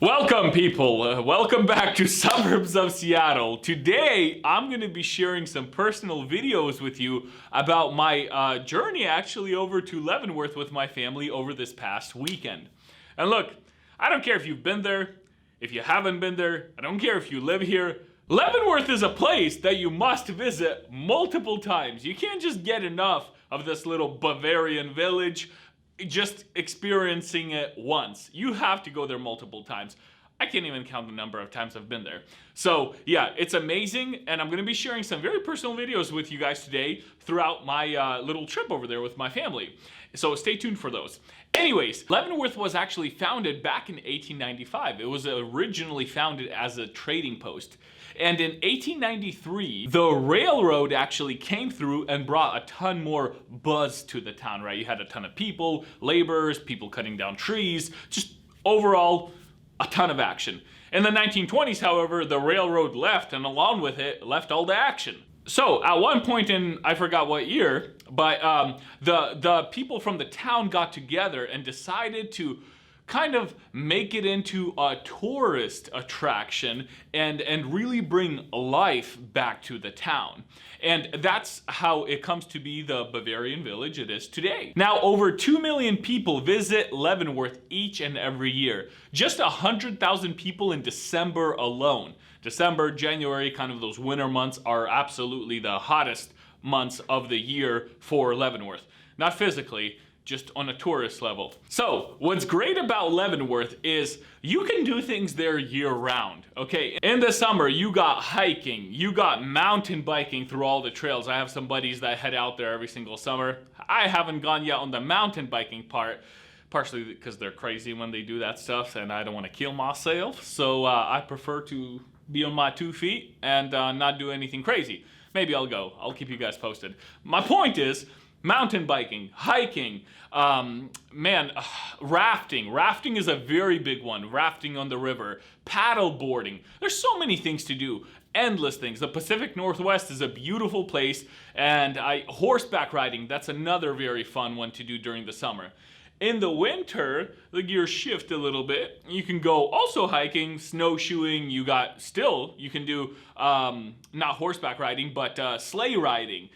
Welcome people, welcome back to Suburbs of Seattle. Today I'm going to be sharing some personal videos with you about my journey actually over to Leavenworth with my family over this past weekend. And look, I don't care if you've been there, if you haven't been there, I don't care if you live here. Leavenworth is a place that you must visit multiple times. You can't just get enough of this little Bavarian village just experiencing it once. You have to go there multiple times. I can't even count the number of times I've been there. So yeah, it's amazing, and I'm going to be sharing some very personal videos with you guys today throughout my little trip over there with my family. So stay tuned for those. Anyways, Leavenworth was actually founded back in 1895. It was originally founded as a trading post. And in 1893, the railroad actually came through and brought a ton more buzz to the town, right? You had a ton of people, laborers, people cutting down trees, just overall a ton of action. In the 1920s, however, the railroad left, and along with it, left all the action. So at one point in, I forgot what year, but the people from the town got together and decided to kind of make it into a tourist attraction and really bring life back to the town. And that's how it comes to be the Bavarian village it is today. Now, over 2 million people visit Leavenworth each and every year. Just 100,000 people in December alone. December, January, kind of those winter months are absolutely the hottest months of the year for Leavenworth. Not physically, just on a tourist level. So what's great about Leavenworth is you can do things there year round, okay? In the summer, you got hiking, you got mountain biking through all the trails. I have some buddies that head out there every single summer. I haven't gone yet on the mountain biking part, partially because they're crazy when they do that stuff and I don't want to kill myself. So I prefer to be on my 2 feet and not do anything crazy. Maybe I'll go. I'll keep you guys posted. My point is, mountain biking, hiking, rafting. Rafting is a very big one. Rafting on the river, paddle boarding. There's so many things to do. Endless things. The Pacific Northwest is a beautiful place, and horseback riding, that's another very fun one to do during the summer. In the winter, the gears shift a little bit. You can go also hiking, snowshoeing. You can do not horseback riding, but sleigh riding.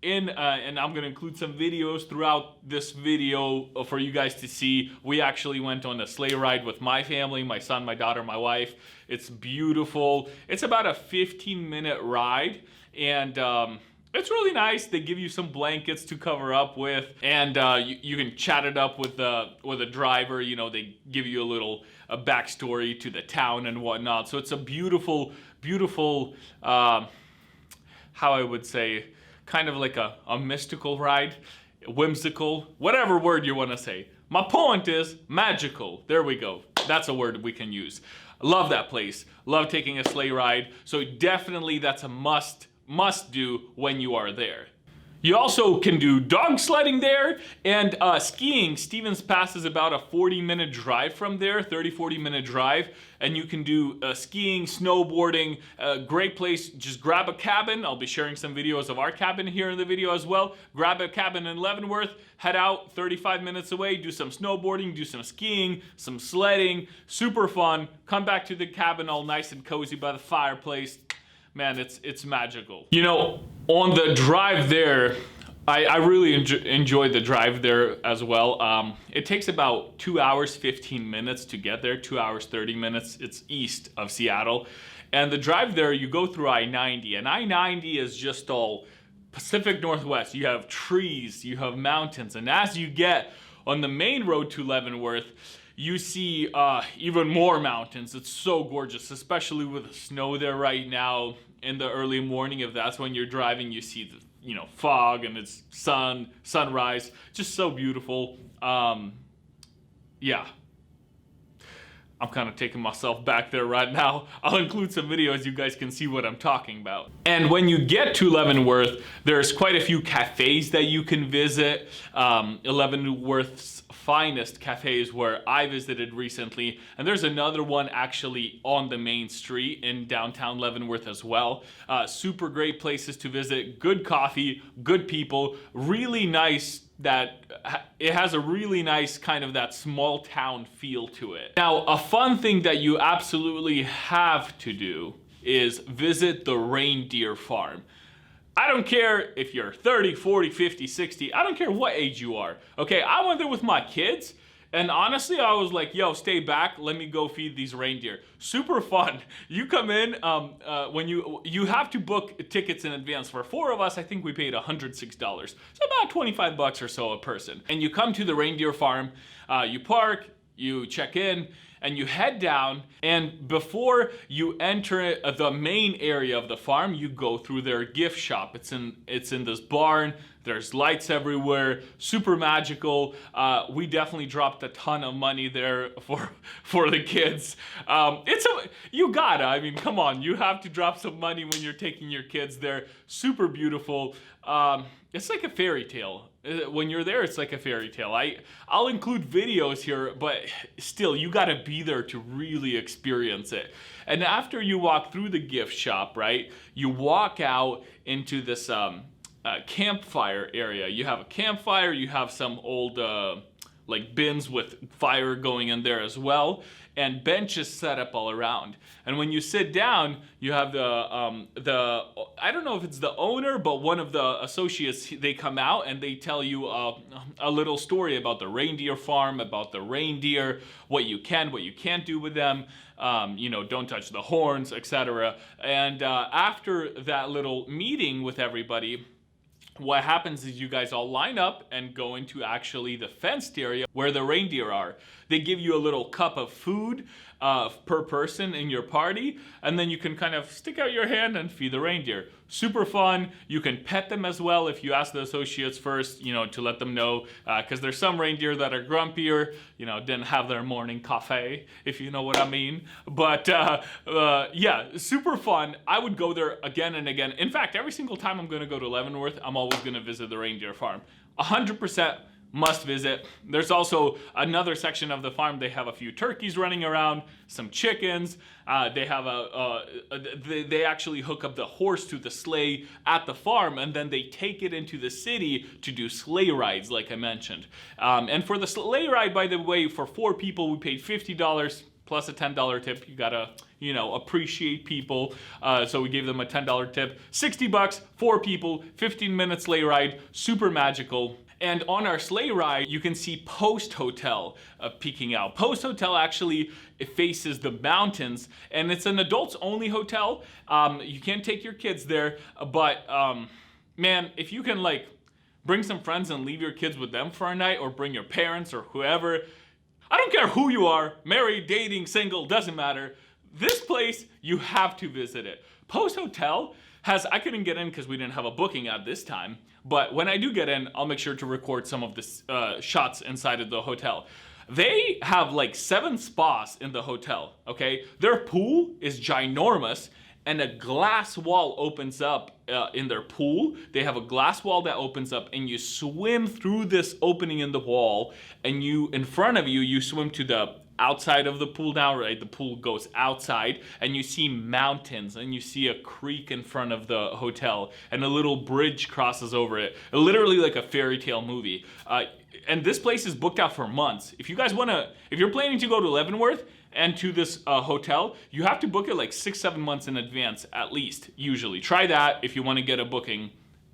And I'm going to include some videos throughout this video for you guys to see. We actually went on a sleigh ride with my family, my son, my daughter, my wife. It's beautiful. It's about a 15-minute ride, and it's really nice. They give you some blankets to cover up with, and you can chat it up with a driver. You know, they give you a backstory to the town and whatnot. So it's a beautiful, beautiful, how I would say, kind of like a mystical ride, whimsical, whatever word you want to say. My point is magical. There we go. That's a word we can use. Love that place. Love taking a sleigh ride. So definitely that's a must do when you are there. You also can do dog sledding there and skiing. Stevens Pass is about a 40-minute drive from there, 30-40 minute drive. And you can do skiing, snowboarding, a great place. Just grab a cabin. I'll be sharing some videos of our cabin here in the video as well. Grab a cabin in Leavenworth, head out 35 minutes away, do some snowboarding, do some skiing, some sledding, super fun. Come back to the cabin all nice and cozy by the fireplace. Man, it's magical. You know, on the drive there, I really enjoy the drive there as well. It takes about 2 hours, 15 minutes to get there, 2 hours, 30 minutes. It's east of Seattle. And the drive there, you go through I-90, and I-90 is just all Pacific Northwest. You have trees, you have mountains, and as you get on the main road to Leavenworth, you see even more mountains. It's so gorgeous, especially with the snow there right now in the early morning. If that's when you're driving, you see the fog and it's sunrise, just so beautiful. Yeah. I'm kind of taking myself back there right now. I'll include some videos, you guys can see what I'm talking about. And when you get to Leavenworth, there's quite a few cafes that you can visit. Leavenworth's finest cafes where I visited recently, and there's another one actually on the main street in downtown Leavenworth as well. Super great places to visit, good coffee, good people, really nice that it has a really nice kind of that small town feel to it. Now, a fun thing that you absolutely have to do is visit the Reindeer Farm. I don't care if you're 30, 40, 50, 60, I don't care what age you are. Okay, I went there with my kids, and honestly, I was like, yo, stay back, let me go feed these reindeer. Super fun. You come in, when you have to book tickets in advance. For 4 of us, I think we paid $106. So about 25 bucks or so a person. And you come to the Reindeer Farm, you park, you check in, and you head down, and before you enter the main area of the farm, you go through their gift shop. It's in this barn. There's lights everywhere, super magical. We definitely dropped a ton of money there for the kids. I mean, come on, you have to drop some money when you're taking your kids there. Super beautiful. It's like a fairy tale. When you're there, it's like a fairy tale. I'll include videos here, but still, you gotta be there to really experience it. And after you walk through the gift shop, right, you walk out into this campfire area. You have a campfire, you have some old like bins with fire going in there as well, and benches set up all around. And when you sit down, you have the I don't know if it's the owner, but one of the associates, they come out and they tell you a little story about the reindeer farm, about the reindeer, what you can, what you can't do with them, don't touch the horns, etc. And after that little meeting with everybody, what happens is you guys all line up and go into actually the fenced area where the reindeer are. They give you a little cup of food per person in your party, and then you can kind of stick out your hand and feed the reindeer. Super fun. You can pet them as well if you ask the associates first, to let them know, because there's some reindeer that are grumpier, didn't have their morning coffee, if you know what I mean. But yeah, super fun. I would go there again and again. In fact, every single time I'm going to go to Leavenworth, I'm always going to visit the reindeer farm. 100% must visit. There's also another section of the farm. They have a few turkeys running around, some chickens. They have they actually hook up the horse to the sleigh at the farm, and then they take it into the city to do sleigh rides, like I mentioned. And for the sleigh ride, by the way, for 4 people, we paid $50 plus a $10 tip. You gotta, appreciate people. So we gave them a $10 tip. $60, 4 people, 15-minute sleigh ride, super magical. And on our sleigh ride, you can see Post Hotel peeking out. Post Hotel actually, it faces the mountains, and it's an adults-only hotel. You can't take your kids there, but man, if you can bring some friends and leave your kids with them for a night, or bring your parents or whoever, I don't care who you are, married, dating, single, doesn't matter. This place, you have to visit it. Post Hotel I couldn't get in because we didn't have a booking at this time, but when I do get in, I'll make sure to record some of the shots inside of the hotel. They have 7 spas in the hotel, okay? Their pool is ginormous, and a glass wall opens up in their pool. They have a glass wall that opens up, and you swim through this opening in the wall, and in front of you, you swim to the outside of the pool now, right? The pool goes outside, and you see mountains, and you see a creek in front of the hotel, and a little bridge crosses over it. Literally like a fairy tale movie. And this place is booked out for months. If you're planning to go to Leavenworth and to this hotel, you have to book it 6-7 months in advance at least, usually. Try that if you want to get a booking.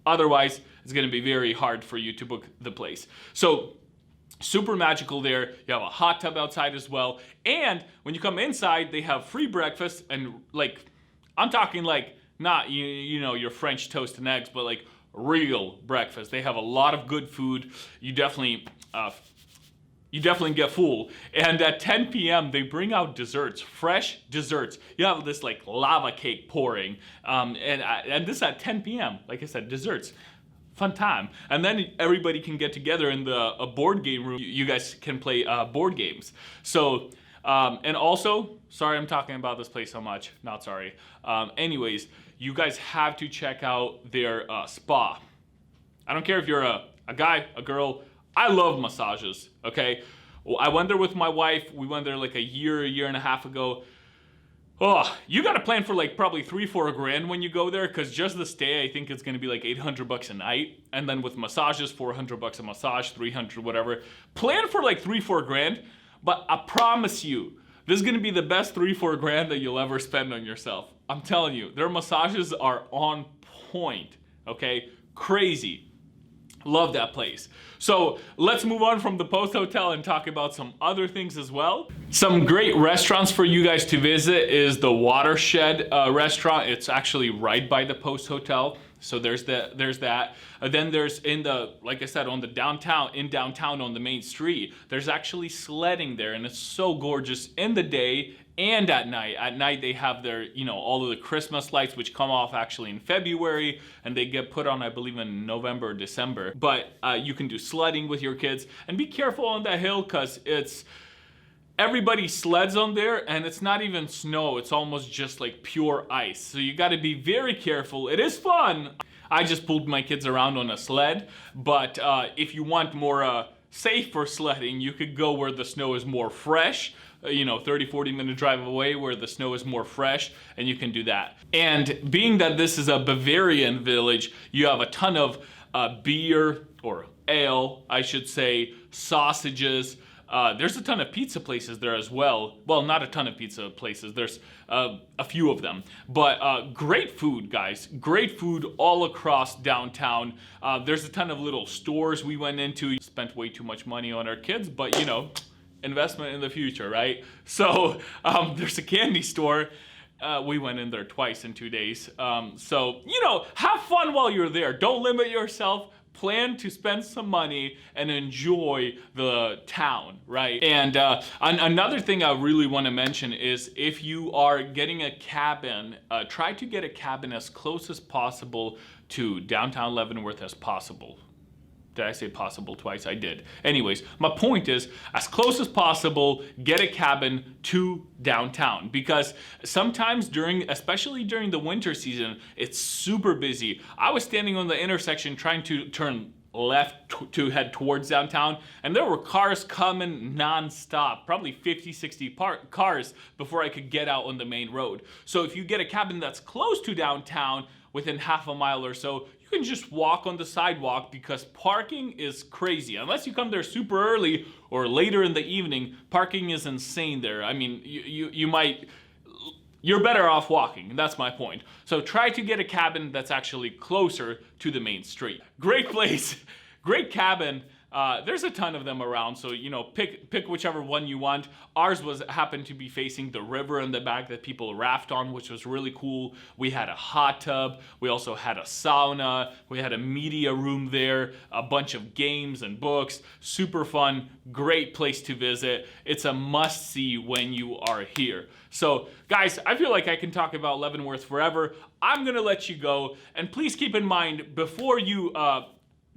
Otherwise, it's going to be very hard for you to book the place. So, super magical there. You have a hot tub outside as well. And when you come inside, they have free breakfast, and I'm talking not your French toast and eggs, but real breakfast. They have a lot of good food. You definitely get full. And at 10 p.m. they bring out desserts, fresh desserts. You have this lava cake pouring, and this at 10 p.m. Like I said, desserts. Fun time. And then everybody can get together in a board game room. You guys can play board games. So, and also, sorry I'm talking about this place so much. Not sorry. Anyways, you guys have to check out their spa. I don't care if you're a guy, a girl. I love massages, okay? Well, I went there with my wife. We went there a year and a half ago. Oh, you gotta plan for like probably 3-4 grand when you go there, because just the stay, I think it's gonna be like 800 bucks a night, and then with massages, 400 bucks a massage, 300 whatever. Plan for like 3-4 grand, but I promise you, this is gonna be the best 3-4 grand that you'll ever spend on yourself. I'm telling you, their massages are on point. Okay, crazy. Love that place. So let's move on from the Post Hotel and talk about some other things as well. Some great restaurants for you guys to visit is the Watershed Restaurant. It's actually right by the Post Hotel. So there's that. Then there's like I said, on the downtown on the main street, there's actually sledding there, and it's so gorgeous in the day and at night. At night they have their, all of the Christmas lights, which come off actually in February, and they get put on, I believe, in November or December. But you can do sledding with your kids, and be careful on that hill, because everybody sleds on there, and it's not even snow, it's almost just like pure ice. So you gotta be very careful. It is fun. I just pulled my kids around on a sled, but if you want more safer sledding, you could go where the snow is more fresh, 30-40 minute drive away where the snow is more fresh, and you can do that. And being that this is a Bavarian village, you have a ton of beer, or ale, I should say, sausages. There's a ton of pizza places there as well. Well, not a ton of pizza places. There's a few of them. But great food, guys. Great food all across downtown. There's a ton of little stores we went into. Spent way too much money on our kids, but investment in the future, right? So there's a candy store. We went in there twice in 2 days. So, have fun while you're there. Don't limit yourself. Plan to spend some money and enjoy the town, right? And another thing I really want to mention is, if you are getting a cabin, try to get a cabin as close as possible to downtown Leavenworth as possible. Did I say possible twice? I did. Anyways, my point is, as close as possible, get a cabin to downtown, because sometimes especially during the winter season, it's super busy. I was standing on the intersection trying to turn left to head towards downtown, and there were cars coming non-stop, probably 50-60 cars before I could get out on the main road. So if you get a cabin that's close to downtown, within half a mile or so, you can just walk on the sidewalk, because parking is crazy. Unless you come there super early or later in the evening, parking is insane there. I mean, you're better off walking, and that's my point. So try to get a cabin that's actually closer to the main street. Great place, great cabin. There's a ton of them around, so pick whichever one you want. Ours happened to be facing the river in the back that people raft on, which was really cool. We had a hot tub, we also had a sauna, we had a media room there, a bunch of games and books. Super fun, great place to visit. It's a must-see when you are here. So guys, I feel like I can talk about Leavenworth forever. I'm gonna let you go, and please keep in mind, before you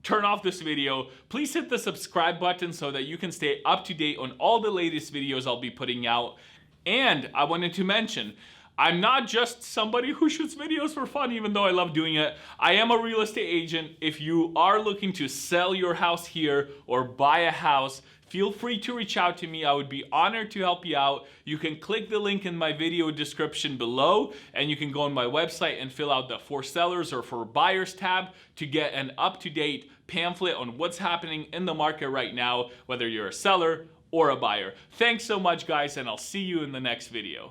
turn off this video, please hit the subscribe button so that you can stay up to date on all the latest videos I'll be putting out. And I wanted to mention, I'm not just somebody who shoots videos for fun, even though I love doing it. I am a real estate agent. If you are looking to sell your house here or buy a house, feel free to reach out to me. I would be honored to help you out. You can click the link in my video description below, and you can go on my website and fill out the For Sellers or For Buyers tab to get an up-to-date pamphlet on what's happening in the market right now, whether you're a seller or a buyer. Thanks so much, guys, and I'll see you in the next video.